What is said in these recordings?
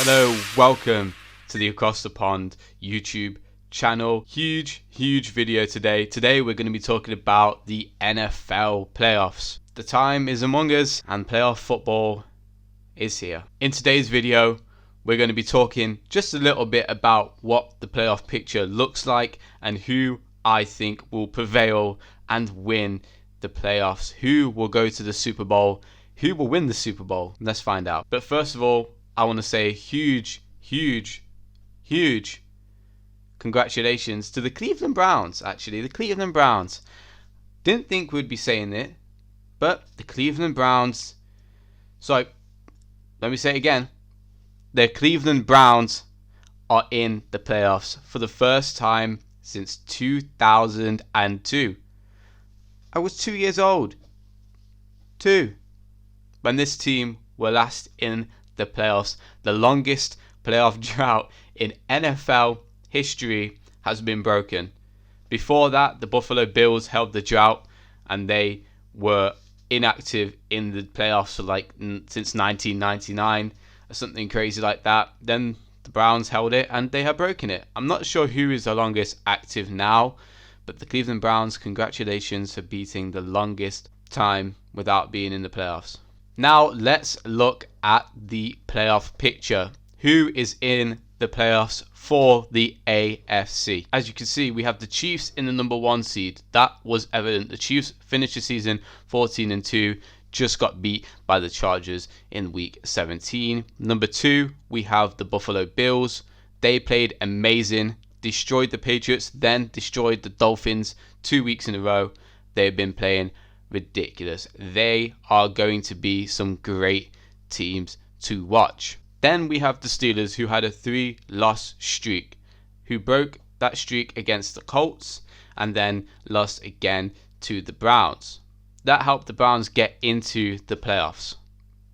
Hello, welcome to the Across the Pond YouTube channel. Huge video today. Today we're going to be talking about the NFL playoffs. The time is among us and playoff football is here. In today's video, we're going to be talking just a little bit about what the playoff picture looks like and who I think will prevail and win the playoffs. Who will go to the Super Bowl? Who will win the Super Bowl? Let's find out. But first of all, I want to say huge congratulations to the Cleveland Browns. Actually, the Cleveland Browns. Didn't think we'd be saying it, but the Cleveland Browns. So, let me say it again. The Cleveland Browns are in the playoffs for the first time since 2002. I was 2 years old. When this team were last in the playoffs. The longest playoff drought in NFL history has been broken. Before that, the Buffalo Bills held the drought and they were inactive in the playoffs for since 1999 or something crazy like that. Then the Browns held it and they have broken it. I'm not sure who is the longest active now, but the Cleveland Browns, congratulations for beating the longest time without being in the playoffs. Now let's look at the playoff picture. Who is in the playoffs for the AFC? As you can see, we have the Chiefs in the number 1 seed. That was evident. The Chiefs finished the season 14-2, just got beat by the Chargers in week 17. Number 2, we have the Buffalo Bills. They played amazing, destroyed the Patriots, then destroyed the Dolphins 2 weeks in a row. They've been playing ridiculous. They are going to be some great teams to watch. Then we have the Steelers, who had a 3-loss streak, who broke that streak against the Colts and then lost again to the Browns. That helped the Browns get into the playoffs.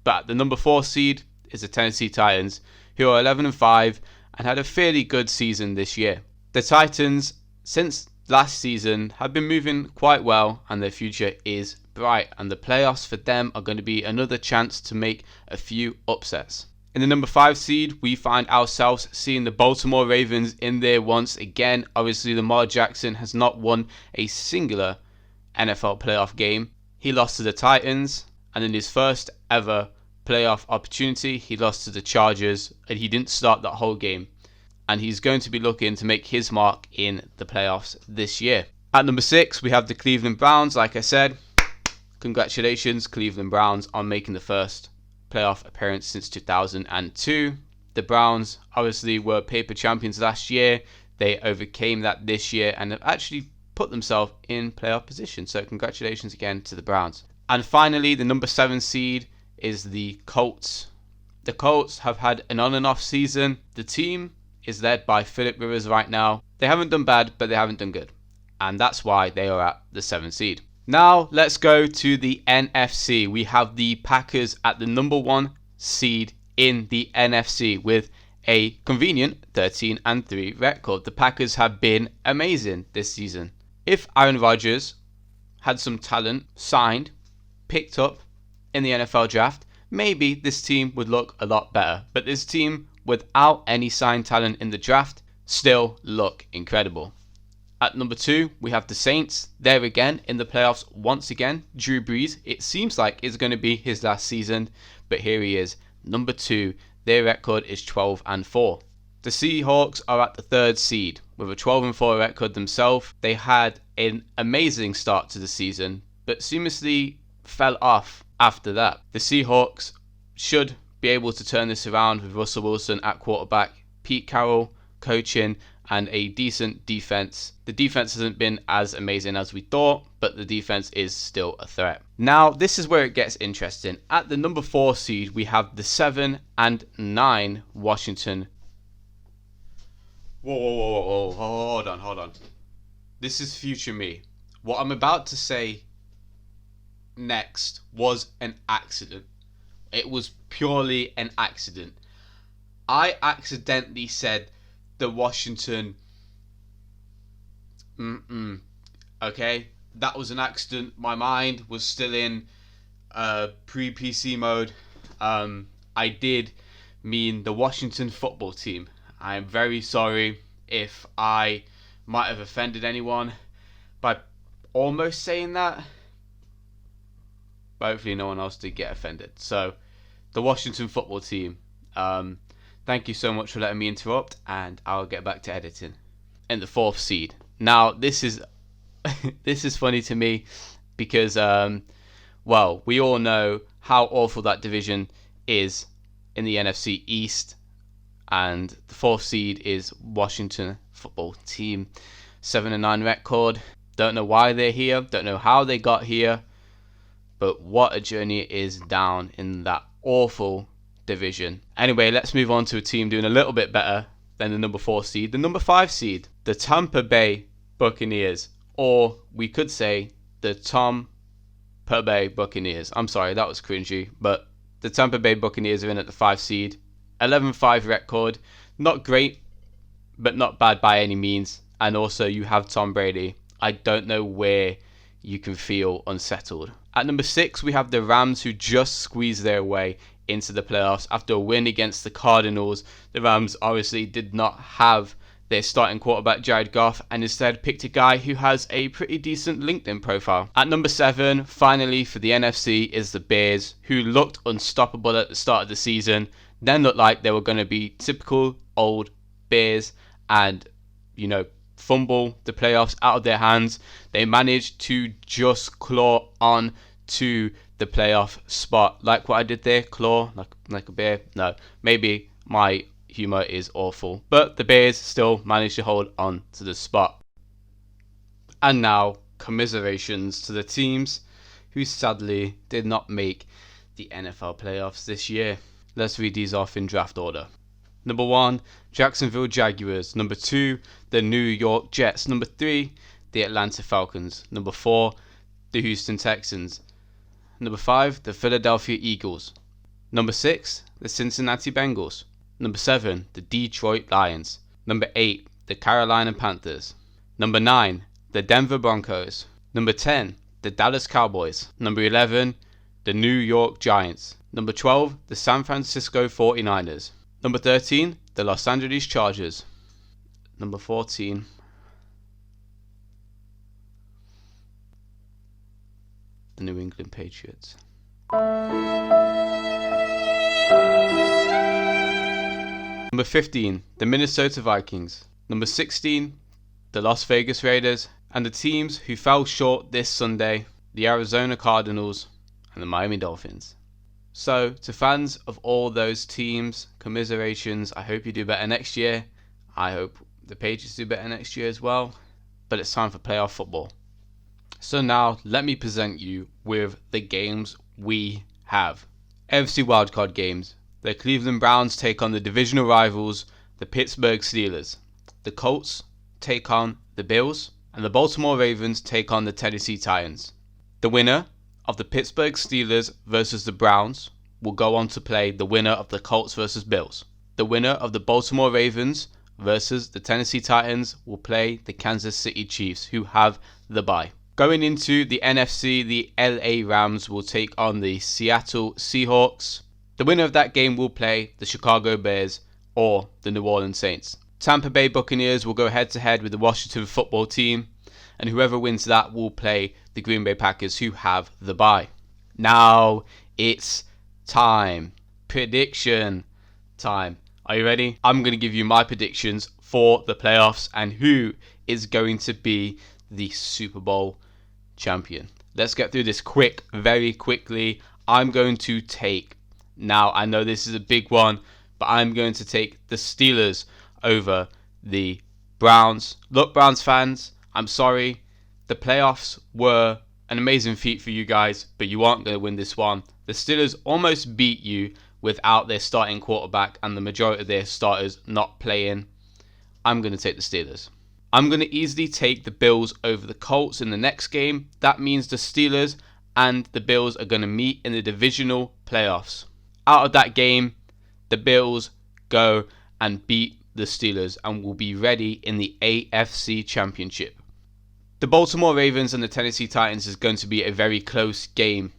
But the number 4 seed is the Tennessee Titans, who are 11-5 and had a fairly good season this year. The Titans, since last season, have been moving quite well and their future is bright, and the playoffs for them are going to be another chance to make a few upsets. In the number 5 seed, we find ourselves seeing the Baltimore Ravens in there once again. Obviously, Lamar Jackson has not won a singular NFL playoff game. He lost to the Titans, and in his first ever playoff opportunity, he lost to the Chargers, and he didn't start that whole game. And he's going to be looking to make his mark in the playoffs this year. At number 6, we have the Cleveland Browns. Like I said, congratulations, Cleveland Browns, on making the first playoff appearance since 2002. The Browns obviously were paper champions last year. They overcame that this year and have actually put themselves in playoff position. So congratulations again to the Browns. And finally, the number 7 seed is the Colts. The Colts have had an on and off season. The team is led by Phillip Rivers right now. They haven't done bad, but they haven't done good. And that's why they are at the 7th seed. Now let's go to the NFC. We have the Packers at the number 1 seed in the NFC with a convenient 13-3 record. The Packers have been amazing this season. If Aaron Rodgers had some talent signed, picked up in the NFL draft, maybe this team would look a lot better. But this team, without any signed talent in the draft, still look incredible. At number 2, we have the Saints. There again in the playoffs once again. Drew Brees, it seems like it's going to be his last season, but here he is, number 2. Their record is 12-4. The Seahawks are at the 3rd seed with a 12-4 record themselves. They had an amazing start to the season, but seamlessly fell off after that. The Seahawks should be able to turn this around with Russell Wilson at quarterback, Pete Carroll coaching, and a decent defense. The defense hasn't been as amazing as we thought, but the defense is still a threat. Now, this is where it gets interesting. At the number 4 seed, we have the 7-9 Washington. Whoa, hold on. This is future me. What I'm about to say next was an accident. It was purely an accident. I accidentally said the Washington Okay, that was an accident. My mind was still in pre-PC mode. I did mean the Washington football team. I am very sorry if I might have offended anyone by almost saying that. But hopefully no one else did get offended. So, the Washington football team. Thank you so much for letting me interrupt, and I'll get back to editing. In the 4th seed. Now, this is this is funny to me because, well, we all know how awful that division is in the NFC East, and the 4th seed is Washington football team, 7-9 record. Don't know why they're here. Don't know how they got here. But what a journey it is down in that awful division. Anyway, let's move on to a team doing a little bit better than the number 4 seed, the number 5 seed, the Tampa Bay Buccaneers, or we could say the Tampa Bay Buccaneers. I'm sorry, that was cringy, but the Tampa Bay Buccaneers are in at the 5 seed, 11-5 record, not great, but not bad by any means. And also you have Tom Brady. I don't know where you can feel unsettled. At number 6, we have the Rams, who just squeezed their way into the playoffs after a win against the Cardinals. The Rams obviously did not have their starting quarterback Jared Goff and instead picked a guy who has a pretty decent LinkedIn profile. At number 7, finally for the NFC, is the Bears, who looked unstoppable at the start of the season, then looked like they were going to be typical old Bears and, fumble the playoffs out of their hands. They managed to just claw on to the playoff spot. Like what I did there, claw like a bear. No, maybe my humor is awful, but the Bears still managed to hold on to the spot. And now, commiserations to the teams who sadly did not make the NFL playoffs this year. Let's read these off in draft order. Number 1, Jacksonville Jaguars. Number 2, the New York Jets. Number 3, the Atlanta Falcons. Number 4, the Houston Texans. Number 5, the Philadelphia Eagles. Number 6, the Cincinnati Bengals. Number 7, the Detroit Lions. Number 8, the Carolina Panthers. Number 9, the Denver Broncos. Number 10, the Dallas Cowboys. Number 11, the New York Giants. Number 12, the San Francisco 49ers. Number 13, the Los Angeles Chargers. Number 14, the New England Patriots. Number 15, the Minnesota Vikings. Number 16, the Las Vegas Raiders. And the teams who fell short this Sunday, the Arizona Cardinals and the Miami Dolphins. So, to fans of all those teams, commiserations. I hope you do better next year. I hope the Patriots do better next year as well. But it's time for playoff football. So now, let me present you with the games we have. AFC wildcard games. The Cleveland Browns take on the divisional rivals, the Pittsburgh Steelers. The Colts take on the Bills. And the Baltimore Ravens take on the Tennessee Titans. The winner of the Pittsburgh Steelers versus the Browns will go on to play the winner of the Colts versus Bills. The winner of the Baltimore Ravens versus the Tennessee Titans will play the Kansas City Chiefs, who have the bye. Going into the NFC, the LA Rams will take on the Seattle Seahawks. The winner of that game will play the Chicago Bears or the New Orleans Saints. Tampa Bay Buccaneers will go head-to-head with the Washington football team, and whoever wins that will play the Green Bay Packers, who have the bye. Now it's time. Prediction time. Are you ready? I'm going to give you my predictions for the playoffs and who is going to be the Super Bowl champion. Let's get through this very quickly. I'm going to take, now I know this is a big one, but I'm going to take the Steelers over the Browns. Look, Browns fans, I'm sorry. The playoffs were an amazing feat for you guys, but you aren't going to win this one. The Steelers almost beat you without their starting quarterback and the majority of their starters not playing. I'm going to take the Steelers. I'm going to easily take the Bills over the Colts in the next game. That means the Steelers and the Bills are going to meet in the divisional playoffs. Out of that game, the Bills go and beat the Steelers and will be ready in the AFC Championship. The Baltimore Ravens and the Tennessee Titans is going to be a very close game.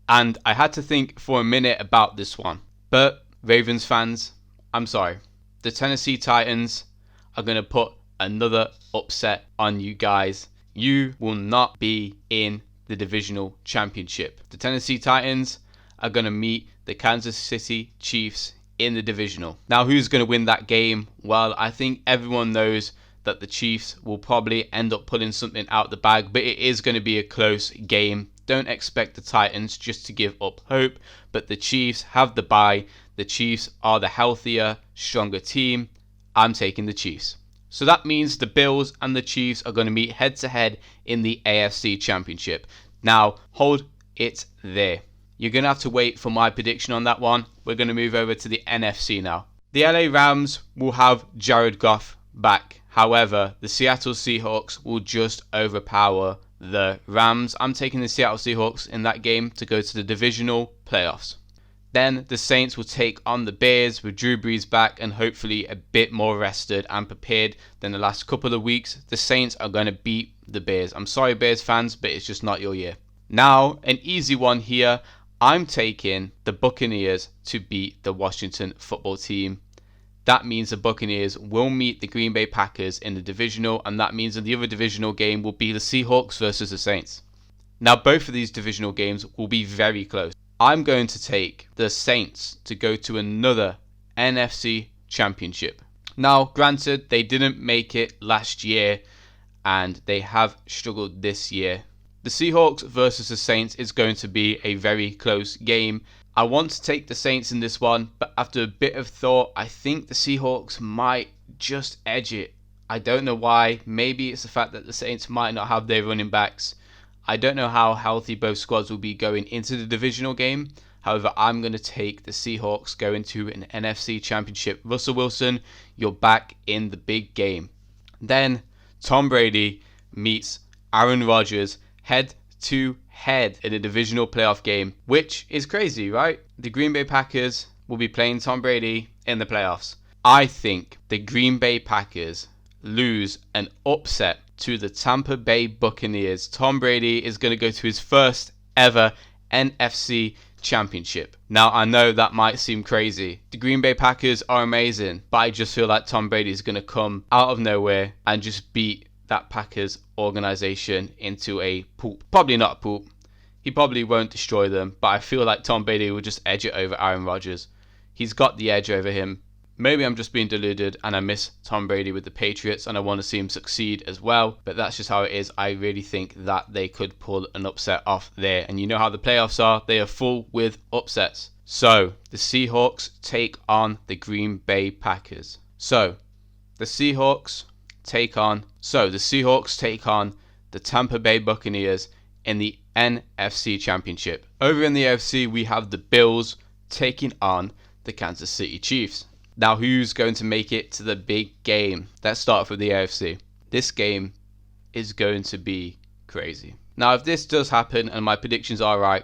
And I had to think for a minute about this one. But Ravens fans, I'm sorry. The Tennessee Titans are going to put another upset on you guys. You will not be in the divisional championship. The Tennessee Titans are going to meet the Kansas City Chiefs in the divisional. Now, who's going to win that game? Well, I think everyone knows that the Chiefs will probably end up pulling something out the bag, but it is going to be a close game. Don't expect the Titans just to give up hope, but the Chiefs have the bye. The Chiefs are the healthier, stronger team. I'm taking the Chiefs. So that means the Bills and the Chiefs are going to meet head to head in the AFC Championship. Now, hold it there. You're going to have to wait for my prediction on that one. We're going to move over to the NFC now. The LA Rams will have Jared Goff back. However, the Seattle Seahawks will just overpower the Rams. I'm taking the Seattle Seahawks in that game to go to the divisional playoffs. Then the Saints will take on the Bears with Drew Brees back and hopefully a bit more rested and prepared than the last couple of weeks. The Saints are going to beat the Bears. I'm sorry, Bears fans, but it's just not your year. Now, an easy one here. I'm taking the Buccaneers to beat the Washington football team. That means the Buccaneers will meet the Green Bay Packers in the divisional, and that means that the other divisional game will be the Seahawks versus the Saints. Now, both of these divisional games will be very close. I'm going to take the Saints to go to another NFC Championship. Now, granted, they didn't make it last year, and they have struggled this year. The Seahawks versus the Saints is going to be a very close game. I want to take the Saints in this one, but after a bit of thought, I think the Seahawks might just edge it. I don't know why. Maybe it's the fact that the Saints might not have their running backs. I don't know how healthy both squads will be going into the divisional game. However, I'm going to take the Seahawks going to an NFC Championship. Russell Wilson, you're back in the big game. Then Tom Brady meets Aaron Rodgers head to head in a divisional playoff game, which is crazy, right? The Green Bay Packers will be playing Tom Brady in the playoffs. I think the Green Bay Packers lose an upset to the Tampa Bay Buccaneers. Tom Brady is going to go to his first ever NFC Championship. Now, I know that might seem crazy. The Green Bay Packers are amazing, but I just feel like Tom Brady is going to come out of nowhere and just beat that Packers organization into a poop. Probably not a poop. He probably won't destroy them, but I feel like Tom Brady will just edge it over Aaron Rodgers. He's got the edge over him. Maybe I'm just being deluded and I miss Tom Brady with the Patriots and I want to see him succeed as well, but that's just how it is. I really think that they could pull an upset off there, and you know how the playoffs are, they are full with upsets. So the Seahawks take on the Green Bay Packers. The Seahawks take on the Tampa Bay Buccaneers in the NFC Championship. Over in the AFC, we have the Bills taking on the Kansas City Chiefs. Now, who's going to make it to the big game? Let's start off with the AFC. This game is going to be crazy. Now, if this does happen and my predictions are right,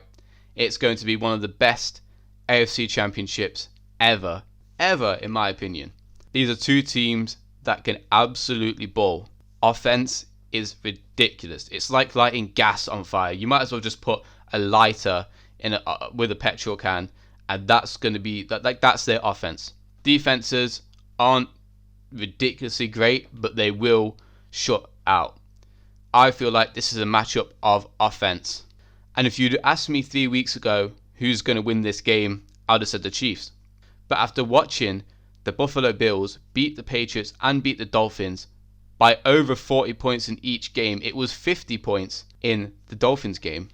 it's going to be one of the best AFC championships ever in my opinion. These are two teams that can absolutely ball. Offense is ridiculous. It's like lighting gas on fire. You might as well just put a lighter in with a petrol can, and that's going to be that's their offense. Defenses aren't ridiculously great, but they will shut out. I feel like this is a matchup of offense. And if you'd asked me 3 weeks ago who's going to win this game, I'd have said the Chiefs. But after watching the Buffalo Bills beat the Patriots and beat the Dolphins by over 40 points in each game, it was 50 points in the Dolphins game.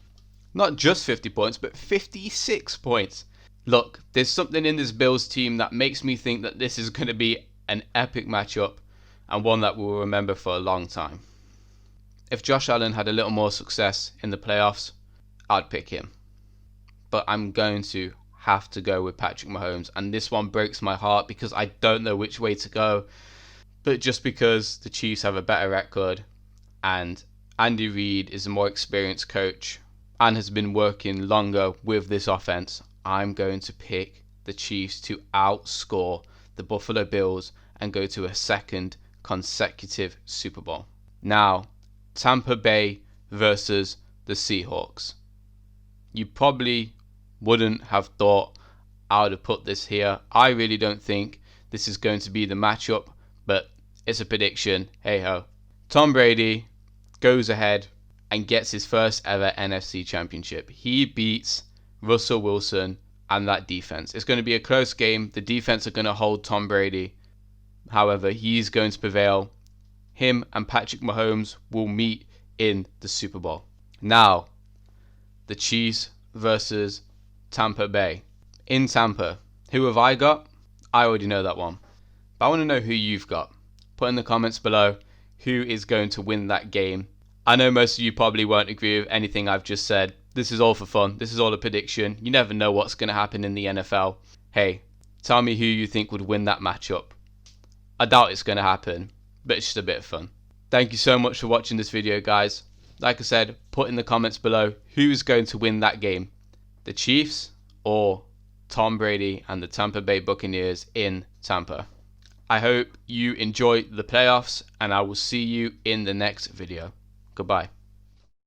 Not just 50 points, but 56 points. Look, there's something in this Bills team that makes me think that this is going to be an epic matchup and one that we'll remember for a long time. If Josh Allen had a little more success in the playoffs, I'd pick him. But I'm going to have to go with Patrick Mahomes, and this one breaks my heart because I don't know which way to go. But just because the Chiefs have a better record and Andy Reid is a more experienced coach and has been working longer with this offense, I'm going to pick the Chiefs to outscore the Buffalo Bills and go to a second consecutive Super Bowl. Now, Tampa Bay versus the Seahawks. You probably wouldn't have thought I would have put this here. I really don't think this is going to be the matchup, but it's a prediction. Hey ho. Tom Brady goes ahead and gets his first ever NFC championship. He beats Russell Wilson and that defense. It's going to be a close game. The defense are going to hold Tom Brady. However, he's going to prevail. Him and Patrick Mahomes will meet in the Super Bowl. Now, the Chiefs versus Tampa Bay. In Tampa, who have I got? I already know that one. But I want to know who you've got. Put in the comments below who is going to win that game. I know most of you probably won't agree with anything I've just said. This is all for fun. This is all a prediction. You never know what's going to happen in the NFL. Hey, tell me who you think would win that matchup. I doubt it's going to happen, but it's just a bit of fun. Thank you so much for watching this video, guys. Like I said, put in the comments below who's going to win that game. The Chiefs or Tom Brady and the Tampa Bay Buccaneers in Tampa. I hope you enjoy the playoffs, and I will see you in the next video. Goodbye.